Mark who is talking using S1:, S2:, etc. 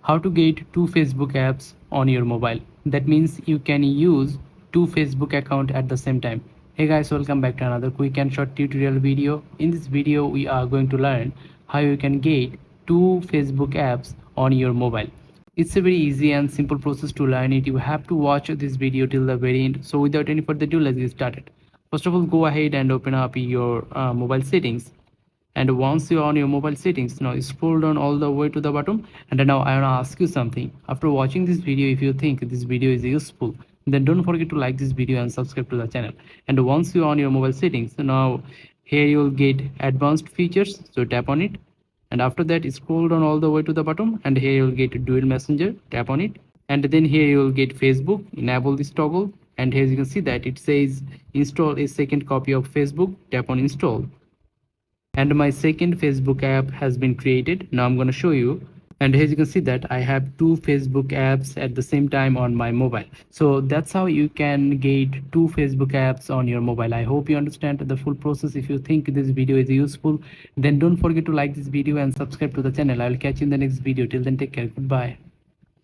S1: how to get two Facebook apps on your mobile. That means you can use two Facebook account at the same time. Hey guys, welcome back to another quick and short tutorial video. In this video we are going to learn how you can get two Facebook apps on your mobile. It's a very easy and simple process to learn it. You have to watch this video till the very end. So without any further ado, let's get started. First of all, go ahead and open up your mobile settings. And once you're on your mobile settings, now scroll down all the way to the bottom. And now I want to ask you something. After watching this video, if you think this video is useful, then don't forget to like this video and subscribe to the channel. And once you're on your mobile settings, now here you'll get advanced features, so tap on it. And after that, scroll down all the way to the bottom, and here you'll get dual messenger, tap on it. And then here you'll get Facebook, enable this toggle. And here you can see that it says install a second copy of Facebook, tap on install. And my second Facebook app has been created. Now I'm going to show you. And as you can see that I have two Facebook apps at the same time on my mobile. So that's how you can get two Facebook apps on your mobile. I hope you understand the full process. If you think this video is useful, then don't forget to like this video and subscribe to the channel. I will catch you in the next video. Till then, take care. Goodbye.